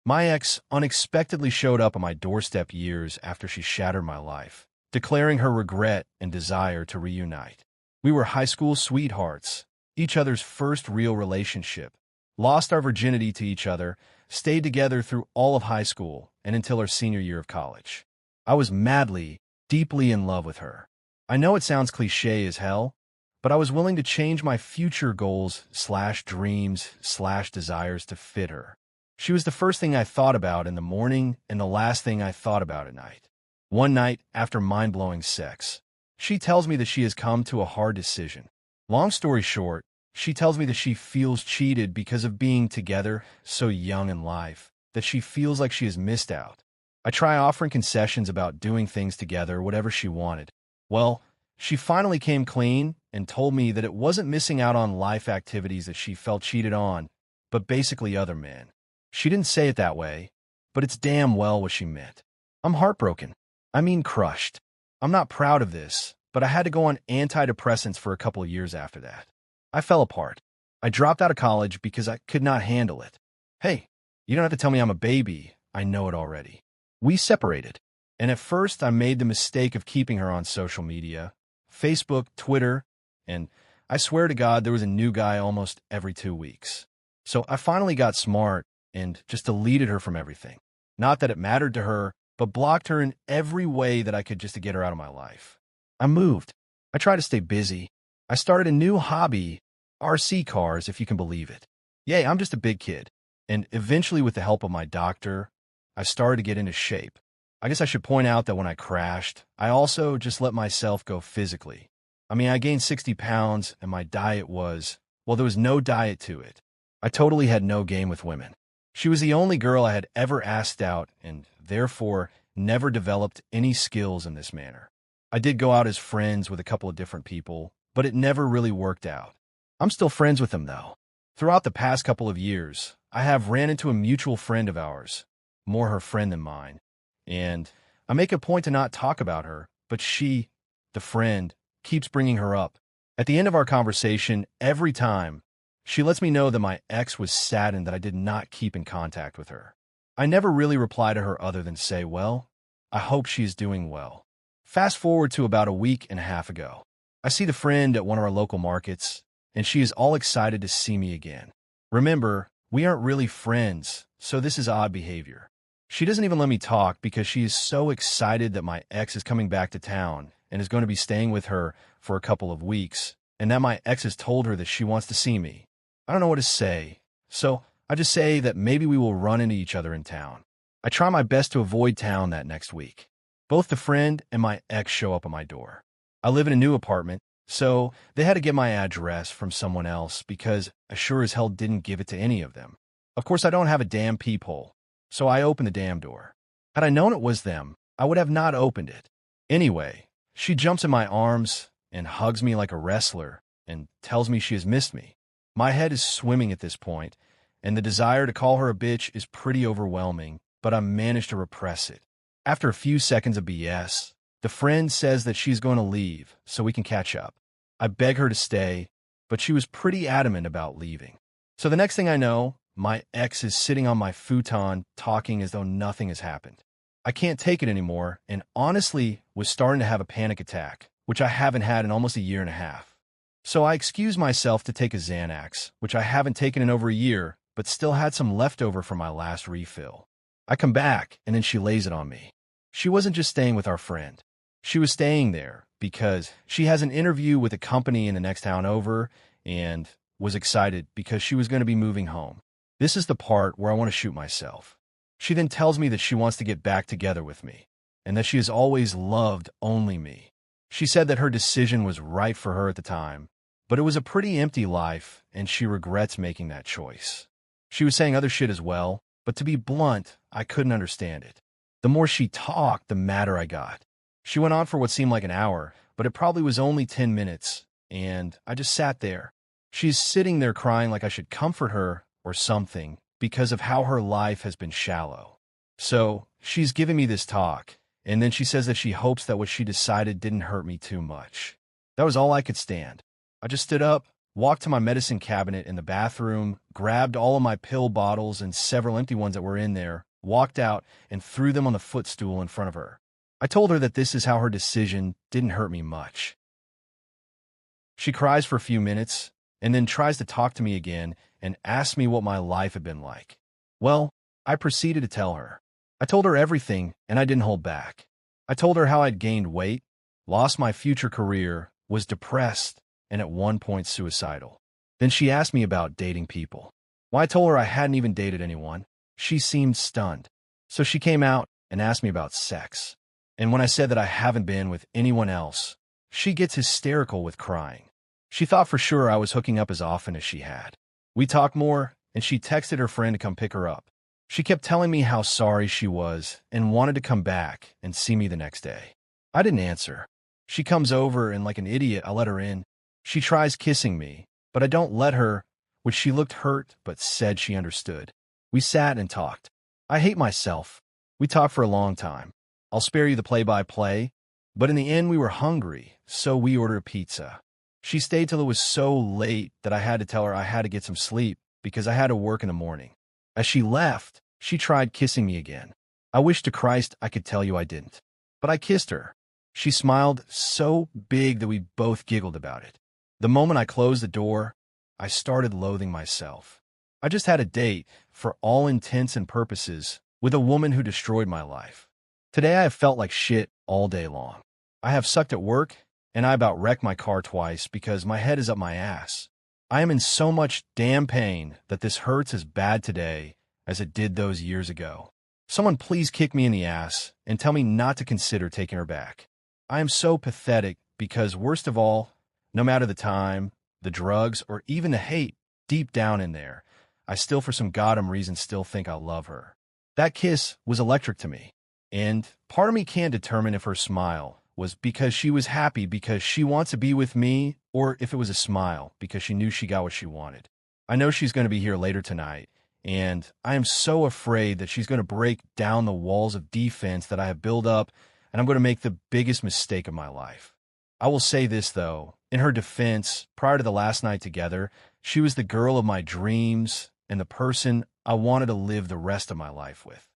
My ex unexpectedly showed up on my doorstep years after she shattered my life, declaring her regret and desire to reunite. We were high school sweethearts, each other's first real relationship, lost our virginity to each other, stayed together through all of high school and until our senior year of college. I was madly, deeply in love with her. I know it sounds cliche as hell, but I was willing to change my future goals/dreams/desires to fit her. She was the first thing I thought about in the morning and the last thing I thought about at night. One night, after mind-blowing sex, she tells me that she has come to a hard decision. Long story short, she tells me that she feels cheated because of being together so young in life, that she feels like she has missed out. I try offering concessions about doing things together, whatever she wanted. Well, she finally came clean and told me that it wasn't missing out on life activities that she felt cheated on, but basically other men. She didn't say it that way, but it's damn well what she meant. I'm heartbroken. I mean crushed. I'm not proud of this, but I had to go on antidepressants for a couple of years after that. I fell apart. I dropped out of college because I could not handle it. Hey, you don't have to tell me I'm a baby. I know it already. We separated. And at first, I made the mistake of keeping her on social media, Facebook, Twitter, and I swear to God, there was a new guy almost every 2 weeks. So I finally got smart and just deleted her from everything. Not that it mattered to her, but blocked her in every way that I could just to get her out of my life. I moved. I tried to stay busy. I started a new hobby, RC cars, if you can believe it. Yay, I'm just a big kid. And eventually, with the help of my doctor, I started to get into shape. I guess I should point out that when I crashed, I also just let myself go physically. I mean, I gained 60 pounds, and my diet was, well, there was no diet to it. I totally had no game with women. She was the only girl I had ever asked out and, therefore, never developed any skills in this manner. I did go out as friends with a couple of different people, but it never really worked out. I'm still friends with them, though. Throughout the past couple of years, I have ran into a mutual friend of ours, more her friend than mine, and I make a point to not talk about her, but she, the friend, keeps bringing her up. At the end of our conversation, every time, she lets me know that my ex was saddened that I did not keep in contact with her. I never really reply to her other than say, well, I hope she is doing well. Fast forward to about a week and a half ago. I see the friend at one of our local markets, and she is all excited to see me again. Remember, we aren't really friends, so this is odd behavior. She doesn't even let me talk because she is so excited that my ex is coming back to town and is going to be staying with her for a couple of weeks, and that my ex has told her that she wants to see me. I don't know what to say, so I just say that maybe we will run into each other in town. I try my best to avoid town that next week. Both the friend and my ex show up at my door. I live in a new apartment, so they had to get my address from someone else because I sure as hell didn't give it to any of them. Of course, I don't have a damn peephole, so I open the damn door. Had I known it was them, I would have not opened it. Anyway, she jumps in my arms and hugs me like a wrestler and tells me she has missed me. My head is swimming at this point, and the desire to call her a bitch is pretty overwhelming, but I manage to repress it. After a few seconds of BS, the friend says that she's going to leave so we can catch up. I beg her to stay, but she was pretty adamant about leaving. So the next thing I know, my ex is sitting on my futon talking as though nothing has happened. I can't take it anymore and honestly was starting to have a panic attack, which I haven't had in almost a year and a half. So I excused myself to take a Xanax, which I haven't taken in over a year, but still had some leftover from my last refill. I come back, and then she lays it on me. She wasn't just staying with our friend. She was staying there because she has an interview with a company in the next town over and was excited because she was going to be moving home. This is the part where I want to shoot myself. She then tells me that she wants to get back together with me and that she has always loved only me. She said that her decision was right for her at the time, but it was a pretty empty life, and she regrets making that choice. She was saying other shit as well, but to be blunt, I couldn't understand it. The more she talked, the madder I got. She went on for what seemed like an hour, but it probably was only 10 minutes, and I just sat there. She's sitting there crying like I should comfort her or something because of how her life has been shallow. So she's giving me this talk, and then she says that she hopes that what she decided didn't hurt me too much. That was all I could stand. I just stood up, walked to my medicine cabinet in the bathroom, grabbed all of my pill bottles and several empty ones that were in there, walked out, and threw them on the footstool in front of her. I told her that this is how her decision didn't hurt me much. She cries for a few minutes, and then tries to talk to me again and asks me what my life had been like. Well, I proceeded to tell her. I told her everything, and I didn't hold back. I told her how I'd gained weight, lost my future career, was depressed, and at one point suicidal. Then she asked me about dating people. Well, I told her I hadn't even dated anyone. She seemed stunned. So she came out and asked me about sex. And when I said that I haven't been with anyone else, she gets hysterical with crying. She thought for sure I was hooking up as often as she had. We talked more, and she texted her friend to come pick her up. She kept telling me how sorry she was and wanted to come back and see me the next day. I didn't answer. She comes over, and like an idiot, I let her in. She tries kissing me, but I don't let her, which she looked hurt but said she understood. We sat and talked. I hate myself. We talked for a long time. I'll spare you the play-by-play, but in the end we were hungry, so we ordered pizza. She stayed till it was so late that I had to tell her I had to get some sleep because I had to work in the morning. As she left, she tried kissing me again. I wish to Christ I could tell you I didn't. But I kissed her. She smiled so big that we both giggled about it. The moment I closed the door, I started loathing myself. I just had a date, for all intents and purposes, with a woman who destroyed my life. Today I have felt like shit all day long. I have sucked at work, and I about wrecked my car twice because my head is up my ass. I am in so much damn pain that this hurts as bad today as it did those years ago. Someone please kick me in the ass and tell me not to consider taking her back. I am so pathetic because, worst of all, no matter the time, the drugs, or even the hate, deep down in there, I still for some goddamn reason still think I love her. That kiss was electric to me, and part of me can't determine if her smile was because she was happy because she wants to be with me, or if it was a smile because she knew she got what she wanted. I know she's going to be here later tonight, and I am so afraid that she's going to break down the walls of defense that I have built up, and I'm going to make the biggest mistake of my life. I will say this, though. In her defense, prior to the last night together, she was the girl of my dreams and the person I wanted to live the rest of my life with.